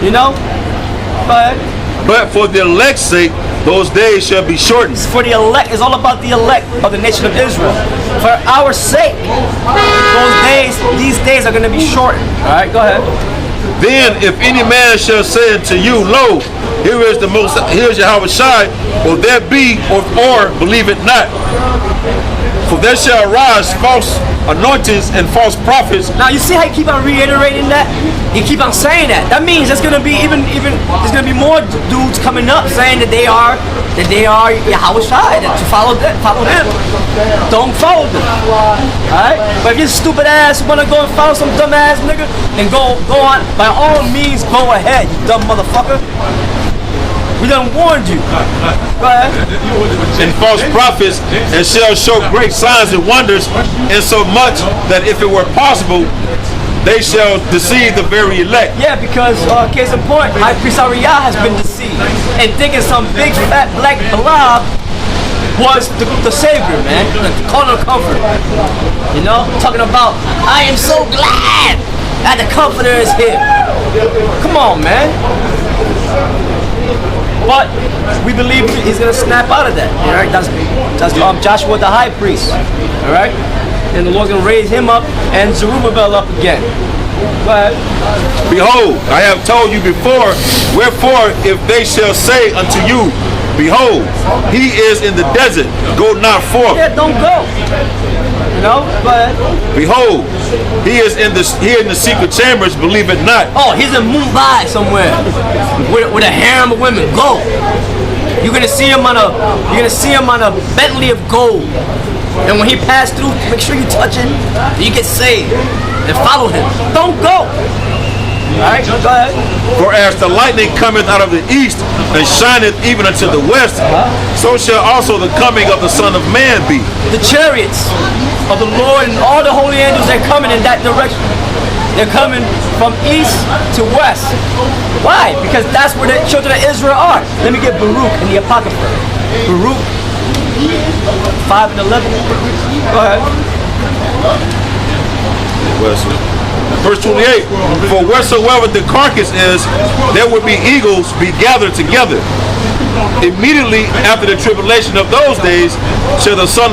You know? Go ahead. But for the elect's sake, those days shall be shortened. For the elect, it's all about the elect of the nation of Israel. For our sake, these days are going to be shortened. All right, go ahead. Then, if any man shall say unto you, Lo, here's Yahweh Shai, will that be, or believe it not? For there shall arise false anointings and false prophets. Now you see how you keep on reiterating that? You keep on saying that. That means there's gonna be there's gonna be more dudes coming up saying that they are Yahweh Shai, that to follow them. Don't follow them. Alright? But if your stupid ass wanna go and follow some dumb ass nigga, then go on, by all means go ahead, you dumb motherfucker. We done warned you. Go ahead. And false prophets, and shall show great signs and wonders, insomuch that if it were possible, they shall deceive the very elect. Yeah, because case in point, High Priest Ariah has been deceived and thinking some big fat black blob was the savior, man, the corner comforter. You know, talking about, I am so glad that the comforter is here. Come on, man. But we believe he's gonna snap out of that. All right, that's Joshua the high priest. All right, and the Lord's gonna raise him up and Zerubbabel up again. Go ahead. Behold, I have told you before. Wherefore, if they shall say unto you, Behold, he is in the desert, go not forth. Yeah, don't go. You know, but behold, he is in the secret chambers, believe it not. Oh, he's in Mumbai somewhere with a harem of women. Go. You're gonna see him on a Bentley of gold. And when he passed through, make sure you touch it. You get saved and follow him. Don't go. Alright, go ahead. For as the lightning cometh out of the east and shineth even unto the west, so shall also the coming of the Son of Man be. The chariots of the Lord and all the holy angels, they're coming in that direction. They're coming from east to west. Why? Because that's where the children of Israel are. Let me get Baruch in the Apocrypha. Baruch 5 and 11. Go ahead. Verse 28, for wheresoever the carcass is, there will be eagles be gathered together. Immediately after the tribulation of those days shall the sun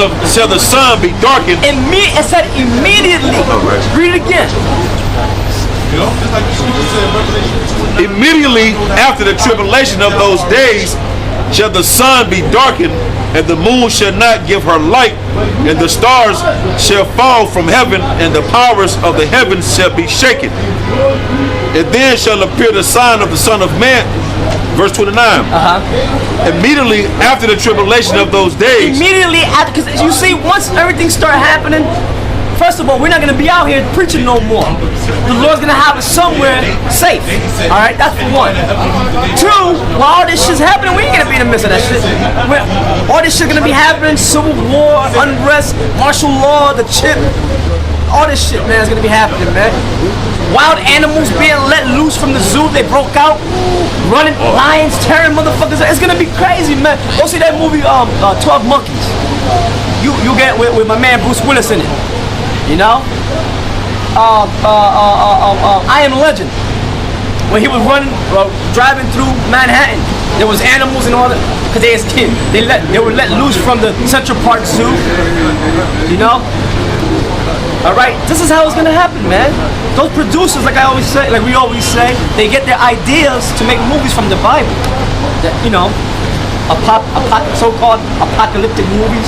be darkened. It said immediately. Read it again. Immediately after the tribulation of those days shall the sun be darkened, and the moon shall not give her light, and the stars shall fall from heaven, and the powers of the heavens shall be shaken. And then shall appear the sign of the Son of Man. Verse 29. Immediately after the tribulation of those days. Immediately after, because you see, once everything start happening, first of all, we're not going to be out here preaching no more. The Lord's going to have us somewhere safe. All right, that's for one. Two, while all this shit's happening, we ain't going to be in the midst of that shit. All this shit's going to be happening, civil war, unrest, martial law, the chip. All this shit, man, is going to be happening, man. Wild animals being let loose from the zoo. They broke out, running, lions, tearing motherfuckers. It's going to be crazy, man. Go see that movie, 12 Monkeys. You get with my man Bruce Willis in it. You know, I Am Legend. When he was driving through Manhattan, there was animals and all that, because they were let loose from the Central Park Zoo. You know. All right, this is how it's gonna happen, man. Those producers, like we always say, they get their ideas to make movies from the Bible. That, you know, so-called apocalyptic movies.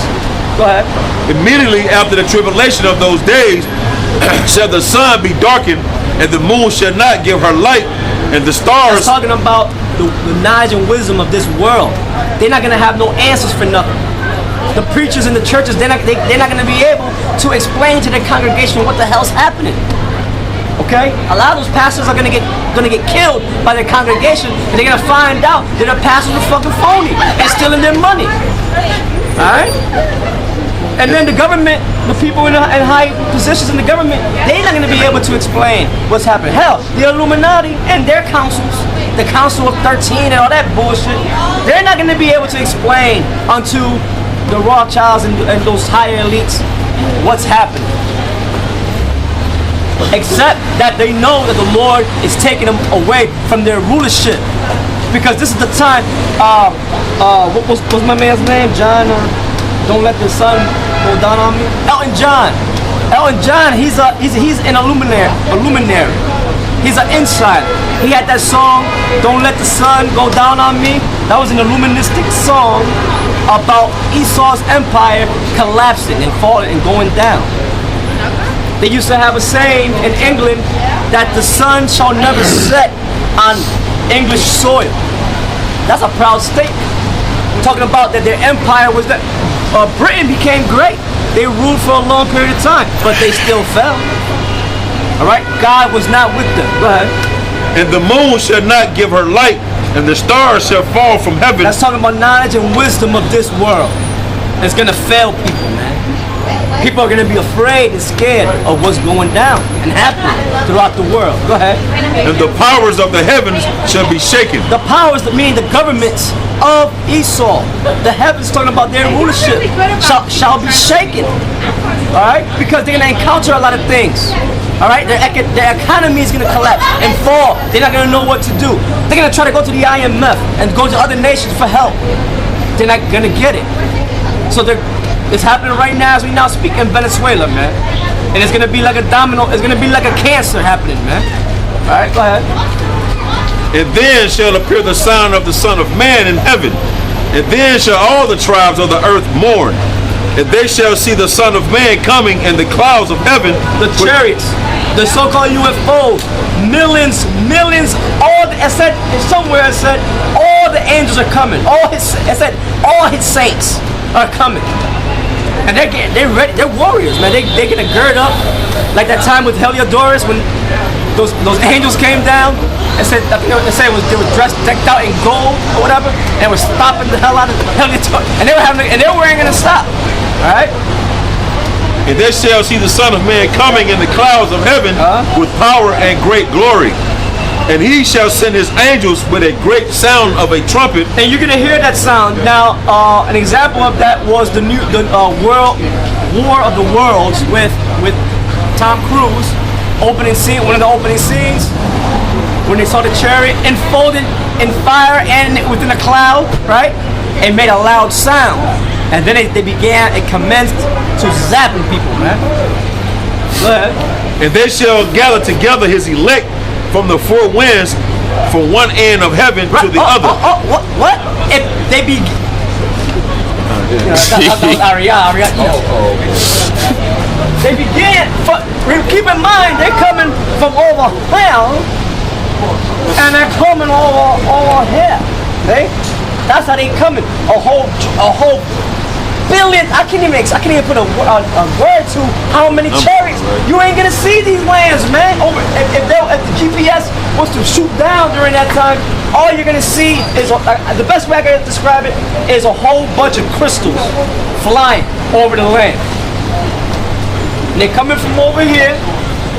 Go ahead. Immediately after the tribulation of those days shall the sun be darkened, and the moon shall not give her light, and the stars. That's talking about the knowledge and wisdom of this world. They're not gonna have no answers for nothing. The preachers in the churches, they're not gonna be able to explain to the congregation what the hell's happening. Okay? A lot of those pastors are gonna get killed by their congregation, and they're gonna find out that the pastors are fucking phony and stealing their money. Alright? And then the government, the people in high positions in the government, they're not gonna be able to explain what's happening. Hell, the Illuminati and their councils, the Council of 13 and all that bullshit, they're not gonna be able to explain unto the Rothschilds and those higher elites what's happening. except that they know that the Lord is taking them away from their rulership. Because this is the time, what's my man's name? John, don't let the sun go down on me. Elton John. Elton John, he's an luminary. He's an insider. He had that song, Don't Let the Sun Go Down on Me. That was an illuministic song about Esau's empire collapsing and falling and going down. They used to have a saying in England that the sun shall never set on English soil. That's a proud statement. We're talking about that their empire was that Britain became great. They ruled for a long period of time, but they still fell. All right, God was not with them. Go ahead. And the moon shall not give her light, and the stars shall fall from heaven. That's talking about knowledge and wisdom of this world. It's gonna fail people, man. People are gonna be afraid and scared of what's going down and happening throughout the world. Go ahead. And the powers of the heavens shall be shaken. The powers that mean the governments of Esau, the heavens talking about their rulership, shall be shaken. All right, because they're gonna encounter a lot of things. All right, their economy is gonna collapse and fall. They're not gonna know what to do. They're gonna try to go to the IMF and go to other nations for help. They're not gonna get it. So it's happening right now as we now speak in Venezuela, man. And it's gonna be like a domino. It's gonna be like a cancer happening, man. All right, go ahead. And then shall appear the sign of the Son of Man in heaven. And then shall all the tribes of the earth mourn. And they shall see the Son of Man coming in the clouds of heaven. The chariots, the so-called UFOs, millions, it said somewhere, it said all the angels are coming. All his saints are coming. And they're ready, they're warriors, man. They're gonna gird up. Like that time with Heliodorus when those angels came down and said, I think they were dressed, decked out in gold or whatever, and were stopping the hell out of Heliodorus. And they were wearing gonna stop. Alright? And they shall see the Son of Man coming in the clouds of heaven with power and great glory. And he shall send his angels with a great sound of a trumpet. And you're gonna hear that sound. Now, an example of that was the World War of the Worlds with Tom Cruise, opening scene, one of the opening scenes, when they saw the chariot enfolded in fire and within a cloud, right? It made a loud sound. And then it commenced to zapping people, man. Go ahead. And they shall gather together his elect from the four winds, from one end of heaven to the other. What? If they be... They began, keep in mind, they're coming from over hell, and they're coming over here. Okay? That's how they coming. A whole billion. I can't even put a word to how many chariots. You ain't gonna see these lands, man. If the GPS was to shoot down during that time, all you're gonna see is the best way I can describe it is a whole bunch of crystals flying over the land. And they're coming from over here,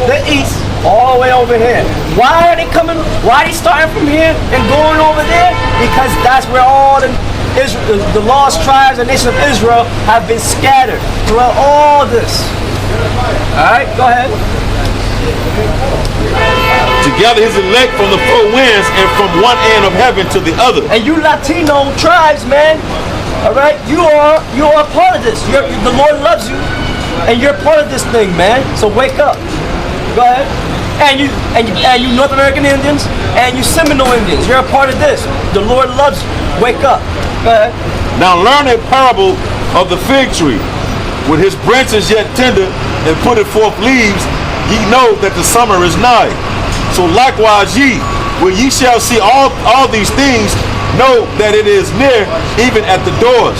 the east, all the way over here. Why are they coming? Why are they starting from here and going over there? Because that's where all the lost tribes and nation of Israel have been scattered throughout all this. Alright, go ahead. To gather his elect from the four winds and from one end of heaven to the other. And you Latino tribes, man, alright, you are part of this. The Lord loves you, and you're part of this thing, man. So wake up. Go ahead. And you North American Indians and you Seminole Indians, you're a part of this. The Lord loves you. Wake up. Go ahead. Now learn a parable of the fig tree. When his branch is yet tender and putteth forth leaves, ye know that the summer is nigh. So likewise ye, when ye shall see all these things, know that it is near, even at the doors.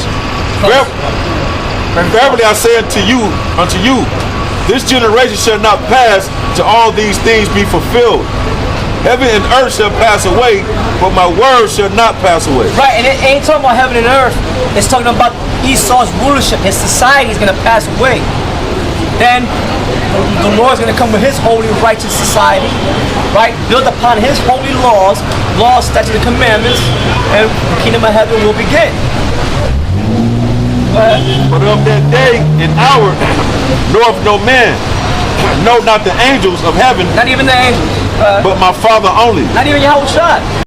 Verily I say unto you, this generation shall not pass till all these things be fulfilled. Heaven and earth shall pass away, but my word shall not pass away. Right, and it ain't talking about heaven and earth. It's talking about Esau's rulership. His society is going to pass away. Then the Lord's going to come with his holy, righteous society, right? Built upon his holy laws, statutes, and commandments, and the kingdom of heaven will begin. But of that day and hour knoweth no man, No, not the angels of heaven, Not even the angels. but my Father only. Not even Yahushua.